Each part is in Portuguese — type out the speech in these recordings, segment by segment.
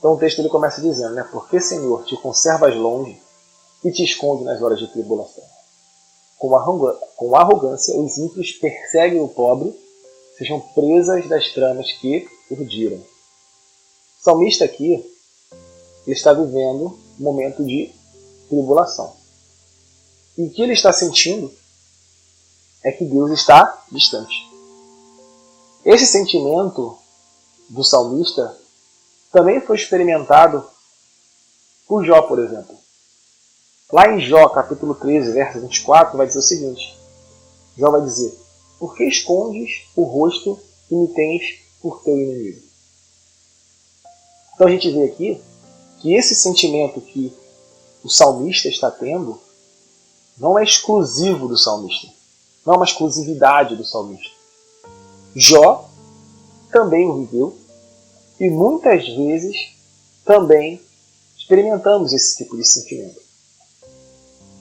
Então o texto ele começa dizendo, né? Porque, Senhor, te conservas longe e te esconde nas horas de tribulação. Com arrogância, os ímpios perseguem o pobre, sejam presas das tramas que urdiram. O salmista aqui ele está vivendo um momento de tribulação. E o que ele está sentindo é que Deus está distante. Esse sentimento do salmista também foi experimentado por Jó, por exemplo. Lá em Jó, capítulo 13, verso 24, vai dizer o seguinte. Jó vai dizer, por que escondes o rosto e me tens por teu inimigo? Então a gente vê aqui que esse sentimento que o salmista está tendo não é exclusivo do salmista. Não é uma exclusividade do salmista. Jó também o viveu e muitas vezes também experimentamos esse tipo de sentimento.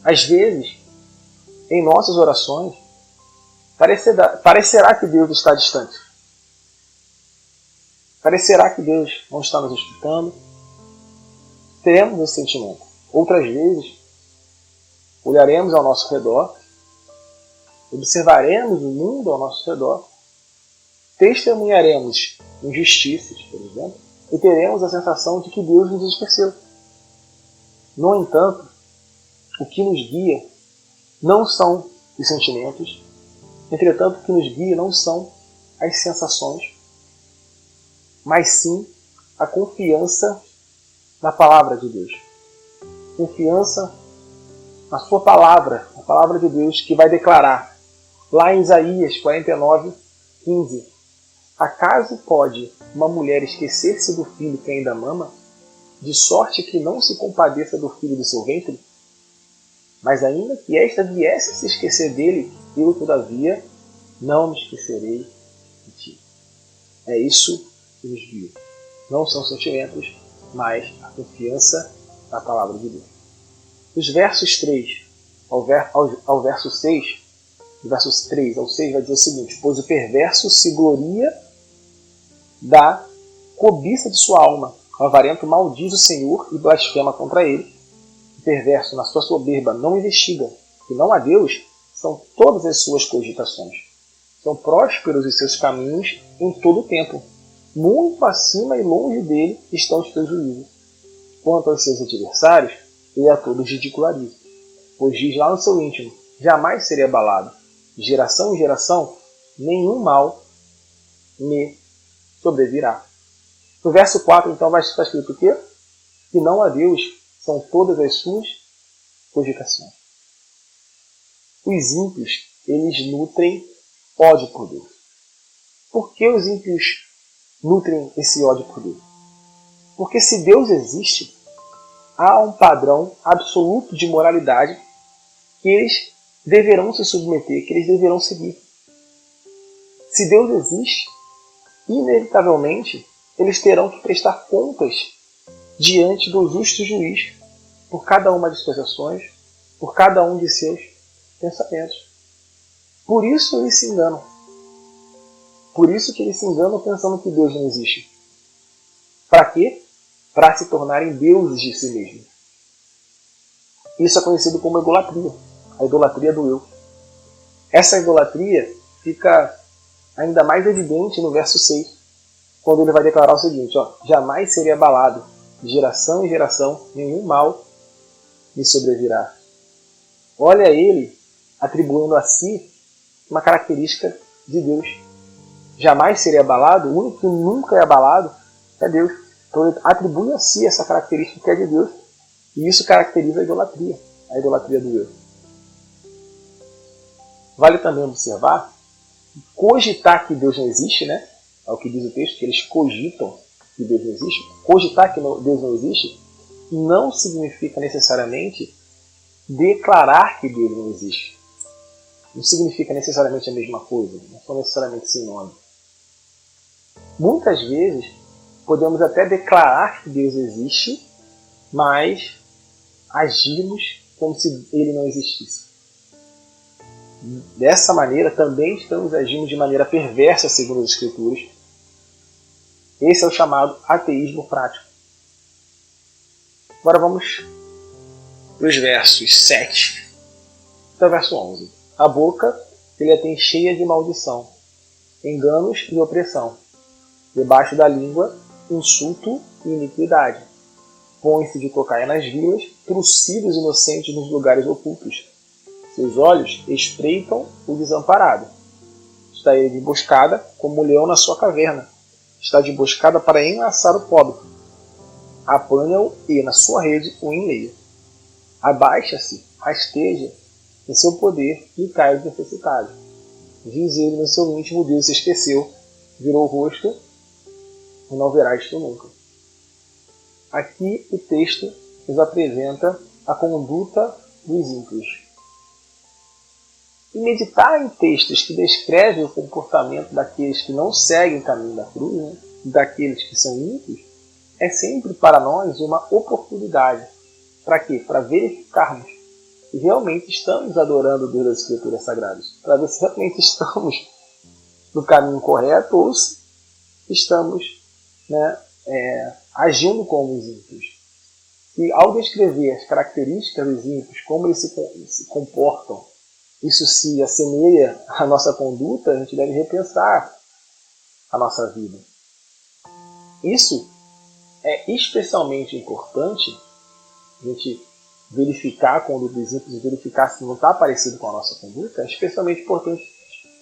Às vezes, em nossas orações, parecerá que Deus está distante. Parecerá que Deus não está nos escutando. Teremos esse sentimento. Outras vezes, olharemos ao nosso redor, observaremos o mundo ao nosso redor, testemunharemos injustiças, por exemplo, e teremos a sensação de que Deus nos esqueceu. No entanto, o que nos guia não são os sentimentos, entretanto, o que nos guia não são as sensações, mas sim a confiança na palavra de Deus. Confiança na sua palavra, a palavra de Deus que vai declarar, lá em Isaías 49, 15, acaso pode uma mulher esquecer-se do filho que ainda mama, de sorte que não se compadeça do filho do seu ventre? Mas ainda que esta viesse a se esquecer dele, eu, todavia, não me esquecerei de ti. É isso que nos guia. Não são sentimentos, mas a confiança na palavra de Deus. Dos versos 3 ao verso 6, do versos 3 ao 6 vai dizer o seguinte, pois o perverso se gloria da cobiça de sua alma, o avarento maldiz o Senhor e blasfema contra ele. O perverso, na sua soberba, não investiga, que não há Deus, são todas as suas cogitações. São prósperos os seus caminhos em todo o tempo. Muito acima e longe dele estão os teus juízos. Quanto aos seus adversários, ele a todos ridiculariza. Pois diz lá no seu íntimo, jamais serei abalado. De geração em geração, nenhum mal me sobrevirá. No verso 4, então, vai estar escrito o quê? Que não há Deus, são todas as suas cogitações. Os ímpios, eles nutrem ódio por Deus. Por que os ímpios nutrem esse ódio por Deus? Porque se Deus existe, há um padrão absoluto de moralidade que eles deverão se submeter, que eles deverão seguir. Se Deus existe, inevitavelmente, eles terão que prestar contas diante do justo juiz por cada uma de suas ações, por cada um de seus pensamentos. Por isso eles se enganam. Por isso que eles se enganam pensando que Deus não existe. Para quê? Para se tornarem deuses de si mesmos. Isso é conhecido como idolatria. A idolatria do eu. Essa idolatria fica ainda mais evidente no verso 6, quando ele vai declarar o seguinte, jamais serei abalado, de geração em geração, nenhum mal me sobrevirá. Olha ele atribuindo a si uma característica de Deus. Jamais serei abalado, o único que nunca é abalado é Deus. Então ele atribui a si essa característica que é de Deus, e isso caracteriza a idolatria do eu. Vale também observar que cogitar que Deus não existe, né? É o que diz o texto, que eles cogitam que Deus não existe. Cogitar que Deus não existe não significa necessariamente declarar que Deus não existe. Não significa necessariamente a mesma coisa, não são necessariamente sinônimos. Muitas vezes podemos até declarar que Deus existe, mas agimos como se ele não existisse. Dessa maneira, também estamos agindo de maneira perversa, segundo as Escrituras. Esse é o chamado ateísmo prático. Agora vamos para os versos 7 até o verso 11. A boca ele a tem cheia de maldição, enganos e opressão. Debaixo da língua, insulto e iniquidade. Põe-se de tocaia nas vilas, trucida os inocentes nos lugares ocultos. Seus olhos espreitam o desamparado. Está ele de emboscada, como o leão na sua caverna. Está de emboscada para enlaçar o pobre. Apanha-o e, na sua rede, o enleia. Abaixa-se, rasteja em seu poder e cai de necessidade. Diz ele no seu íntimo, Deus se esqueceu, virou o rosto e não verá isto nunca. Aqui o texto nos apresenta a conduta dos ímpios. E meditar em textos que descrevem o comportamento daqueles que não seguem o caminho da cruz, né, daqueles que são ímpios, é sempre para nós uma oportunidade. Para quê? Para verificarmos se realmente estamos adorando o Deus das Escrituras Sagradas. Para ver se realmente estamos no caminho correto ou se estamos, né, agindo como os ímpios. E ao descrever as características dos ímpios, como eles se comportam, isso se assemelha à nossa conduta, a gente deve repensar a nossa vida. Isso é especialmente importante, a gente verificar a conduta dos ímpios e verificar se não está parecido com a nossa conduta, é especialmente importante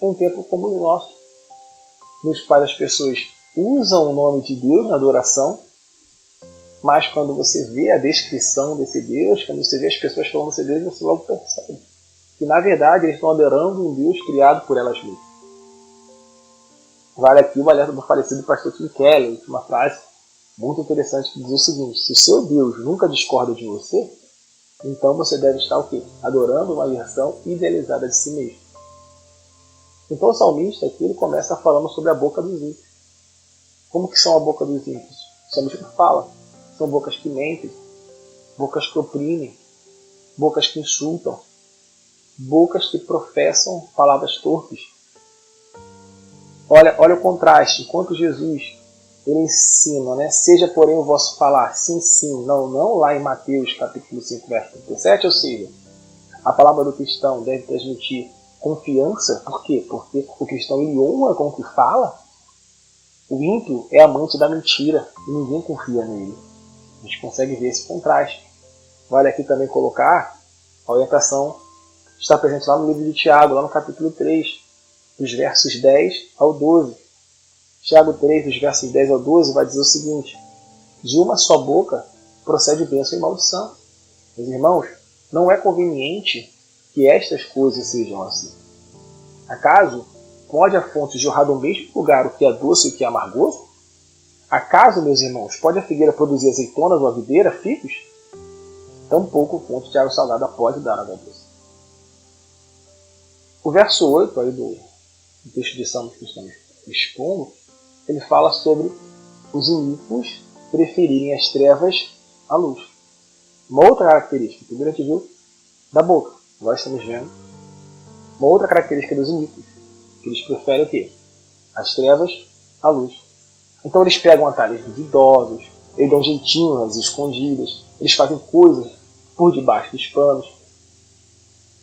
em um tempo como o nosso, nos quais as pessoas usam o nome de Deus na adoração, mas quando você vê a descrição desse Deus, quando você vê as pessoas falando desse Deus, você logo percebe que, na verdade, eles estão adorando um Deus criado por elas mesmas. Vale aqui o alerta do falecido pastor Tim Keller, uma frase muito interessante que diz o seguinte: se o seu Deus nunca discorda de você, então você deve estar o quê? Adorando uma versão idealizada de si mesmo. Então o salmista aqui ele começa falando sobre a boca dos ímpios. Como que são a boca dos ímpios? O salmista fala. São bocas que mentem, bocas que oprimem, bocas que insultam, bocas que professam palavras torpes. Olha o contraste. Enquanto Jesus ele ensina, né? Seja porém o vosso falar sim, sim, não, não, lá em Mateus capítulo 5, verso 37, ou seja, a palavra do cristão deve transmitir confiança. Por quê? Porque o cristão ele honra com o que fala. O ímpio é amante da mentira e ninguém confia nele. A gente consegue ver esse contraste. Vale aqui também colocar a orientação que está presente lá no livro de Tiago, lá no capítulo 3, dos versos 10 ao 12. Tiago 3, dos versos 10 ao 12, vai dizer o seguinte: de uma só boca procede bênção e maldição. Meus irmãos, não é conveniente que estas coisas sejam assim. Acaso pode a fonte jorrar do mesmo lugar o que é doce e o que é amargoso? Acaso, meus irmãos, pode a figueira produzir azeitonas ou a videira figos? Tampouco fonte de água salgada pode dar água doce. O verso 8 aí do texto de Salmos que estamos expondo, ele fala sobre os iníquos preferirem as trevas à luz. Uma outra característica, primeiro a gente viu da boca, nós estamos vendo. Uma outra característica dos iníquos, que eles preferem o quê? As trevas à luz. Então eles pegam atalhos duvidosos, eles dão jeitinho às escondidas, eles fazem coisas por debaixo dos panos.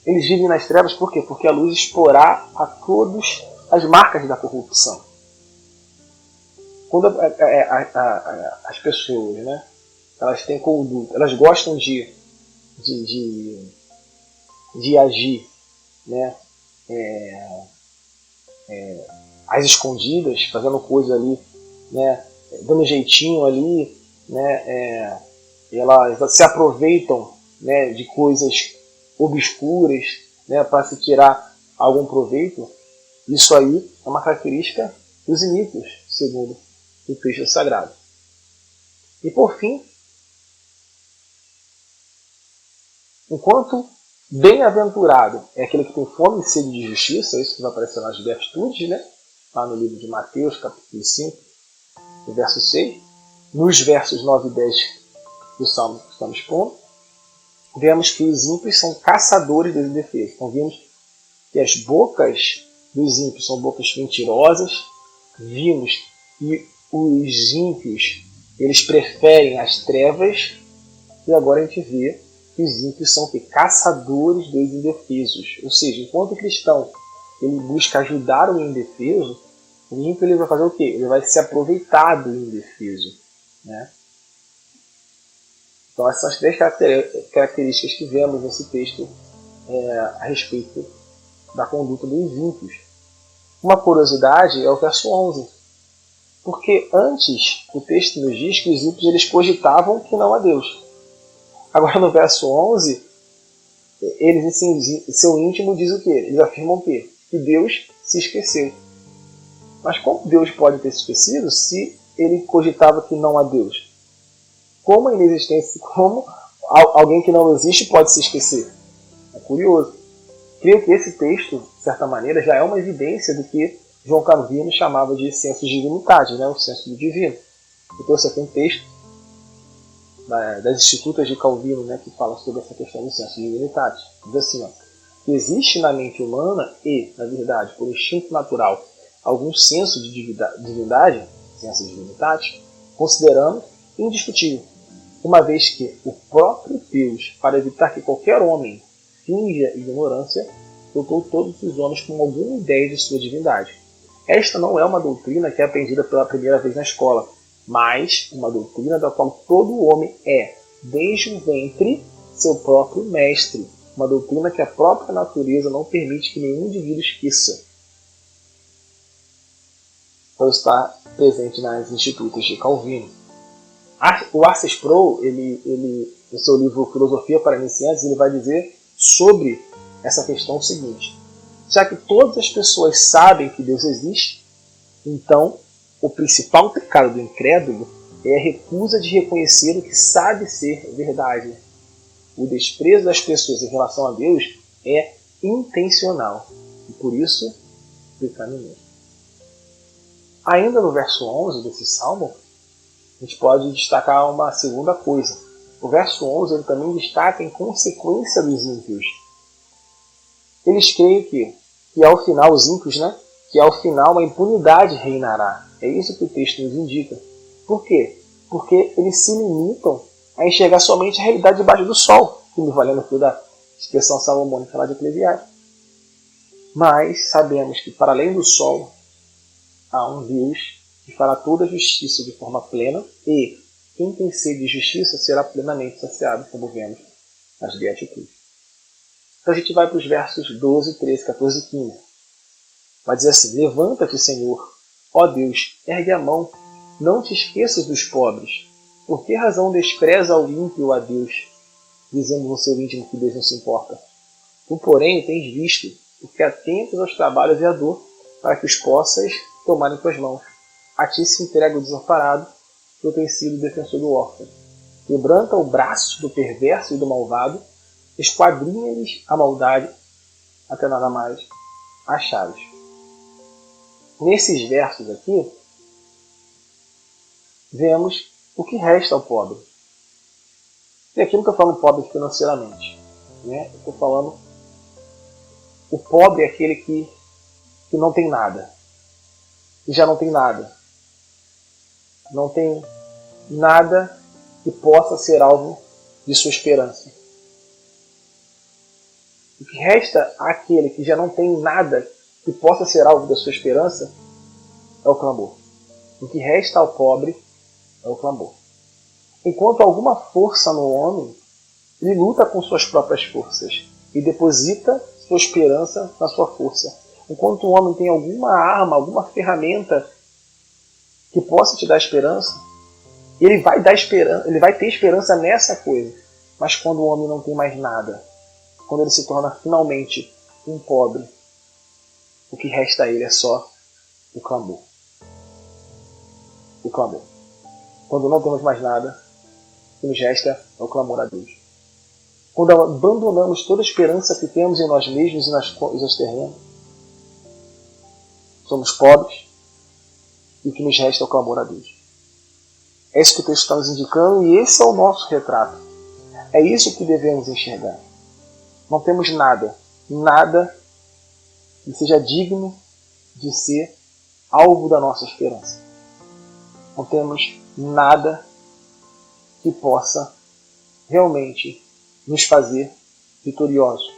Eles vivem nas trevas por quê? Porque a luz exporá a todos as marcas da corrupção. Quando as pessoas, né, elas têm conduta, elas gostam de agir, né, às escondidas, fazendo coisa ali, né, dando jeitinho ali, né, elas se aproveitam, né, de coisas obscuras, né, para se tirar algum proveito. Isso aí é uma característica dos iníquos, segundo o texto sagrado. E por fim, enquanto bem-aventurado é aquele que tem fome e sede de justiça, isso que vai aparecer nas virtudes, né, lá no livro de Mateus, capítulo 5, verso 6, nos versos 9 e 10 do Salmo que estamos expondo, vemos que os ímpios são caçadores das defesas. Então vimos que as bocas dos ímpios são bocas mentirosas, vimos que os ímpios eles preferem as trevas E agora a gente vê que os ímpios são caçadores dos indefesos. Ou seja, enquanto o cristão ele busca ajudar o indefeso, o ímpio ele vai fazer o quê? Ele vai se aproveitar do indefeso. Né? Então essas são as três características que vemos nesse texto a respeito da conduta dos ímpios. Uma curiosidade é o verso 11. Porque antes o texto nos diz que os ímpios eles cogitavam que não há Deus. Agora no verso 11, eles em seu íntimo dizem o quê? Eles afirmam o quê? Que Deus se esqueceu. Mas como Deus pode ter se esquecido se ele cogitava que não há Deus? Como a inexistência, como alguém que não existe pode se esquecer? É curioso. Creio que esse texto, de certa maneira, já é uma evidência do que João Calvino chamava de senso de divinidade, né? O senso do divino. Eu trouxe aqui um texto das Institutas de Calvino, né, que fala sobre essa questão do senso de divinidade. Diz assim, ó, que existe na mente humana e, na verdade, por instinto natural, algum senso de divindade, senso de divinidade, consideramos indiscutível, uma vez que o próprio Deus, para evitar que qualquer homem finja ignorância, dotou todos os homens com alguma ideia de sua divindade. Esta não é uma doutrina que é aprendida pela primeira vez na escola, mas uma doutrina da qual todo homem é, desde o ventre, seu próprio mestre. Uma doutrina que a própria natureza não permite que nenhum indivíduo esqueça. Então está presente nas Institutas de Calvino. O Arcis Pro, ele, no seu livro Filosofia para Iniciantes, ele vai dizer sobre essa questão o seguinte: já que todas as pessoas sabem que Deus existe, então o principal pecado do incrédulo é a recusa de reconhecer o que sabe ser verdade. O desprezo das pessoas em relação a Deus é intencional e por isso pecaminoso. Ainda no verso 11 desse salmo, a gente pode destacar uma segunda coisa. O verso 11 ele também destaca a consequência dos ímpios. Eles creem que ao final, os ímpios, né, que ao final a impunidade reinará. É isso que o texto nos indica. Por quê? Porque eles se limitam a enxergar somente a realidade debaixo do sol, que me valendo aqui da expressão salomônica lá de Eclesiastes. Mas sabemos que para além do sol há um Deus que fará toda a justiça de forma plena e quem tem sede de justiça será plenamente saciado, como vemos nas Beatitudes. Então a gente vai para os versos 12, 13, 14 e 15. Vai dizer assim: levanta-te, Senhor, ó Deus, ergue a mão, não te esqueças dos pobres. Por que razão despreza o ímpio a Deus, dizendo no seu íntimo que Deus não se importa? Tu, porém, o tens visto, porque atentas aos trabalhos e à dor, para que os possas tomar em tuas mãos. A ti se entrega o desamparado, tu tens sido o defensor do órfão. Quebranta o braço do perverso e do malvado, esquadrinha-lhes a maldade, até nada mais achares. Nesses versos aqui, vemos o que resta ao pobre. E aqui não estou falando pobre financeiramente. Né? Estou falando o pobre é aquele que não tem nada. Que já não tem nada. Não tem nada que possa ser alvo de sua esperança. O que resta àquele que já não tem nada que possa ser alvo da sua esperança é o clamor. O que resta ao pobre é o clamor. Enquanto alguma força no homem, ele luta com suas próprias forças e deposita sua esperança na sua força. Enquanto o homem tem alguma arma, alguma ferramenta que possa te dar esperança, ele vai ter esperança nessa coisa. Mas quando o homem não tem mais nada, quando ele se torna finalmente um pobre, o que resta a ele é só o clamor. O clamor. Quando não temos mais nada, o que nos resta é o clamor a Deus. Quando abandonamos toda a esperança que temos em nós mesmos e nas coisas terrenas, somos pobres e o que nos resta é o clamor a Deus. É isso que o texto está nos indicando e esse é o nosso retrato. É isso que devemos enxergar. Não temos nada, nada que seja digno de ser alvo da nossa esperança. Não temos nada que possa realmente nos fazer vitoriosos.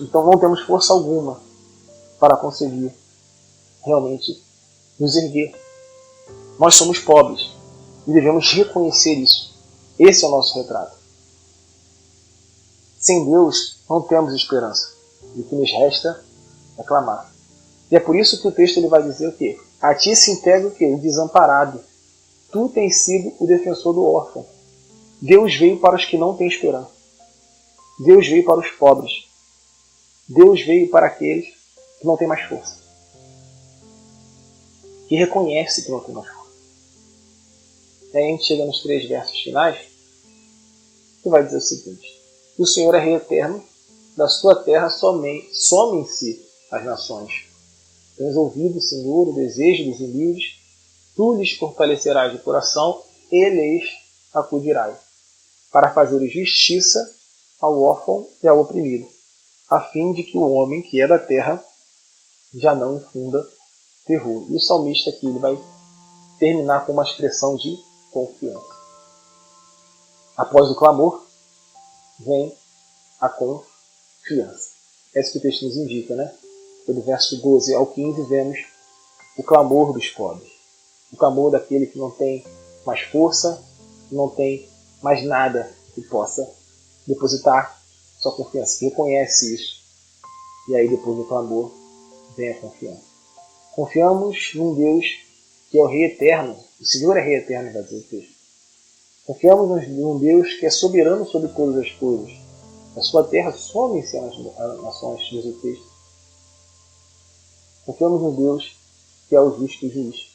Então não temos força alguma para conseguir realmente nos erguer. Nós somos pobres e devemos reconhecer isso. Esse é o nosso retrato. Sem Deus não temos esperança. E o que nos resta é clamar. E é por isso que o texto ele vai dizer o quê? A ti se integra o quê? O desamparado. Tu tens sido o defensor do órfão. Deus veio para os que não têm esperança. Deus veio para os pobres. Deus veio para aqueles que não têm mais força. Que reconhece que não tem mais força. E aí a gente chega nos 3 versos finais e vai dizer o seguinte: o Senhor é Rei eterno, da sua terra somem-se as nações. Tens ouvido, Senhor, o desejo dos humildes, tu lhes fortalecerás o coração e lhes acudirás, para fazer justiça ao órfão e ao oprimido, a fim de que o homem que é da terra já não infunda terror. E o salmista aqui ele vai terminar com uma expressão de confiança. Após o clamor, vem a confiança. É isso que o texto nos indica, né? Do verso 12 ao 15 vemos o clamor dos pobres. O clamor daquele que não tem mais força, não tem mais nada que possa depositar sua confiança. Que reconhece isso. E aí depois do clamor vem a confiança. Confiamos num Deus que é o Rei eterno. O Senhor é Rei eterno, vai dizer o texto. Confiamos num Deus que é soberano sobre todas as coisas. A sua terra some-se as nações, diz o texto. Confiamos num Deus que é o justo juiz.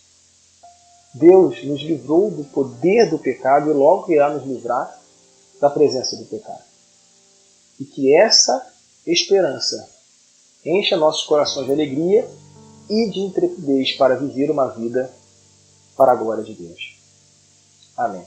Deus nos livrou do poder do pecado e logo irá nos livrar da presença do pecado. E que essa esperança encha nossos corações de alegria e de intrepidez para viver uma vida para a glória de Deus. Amém.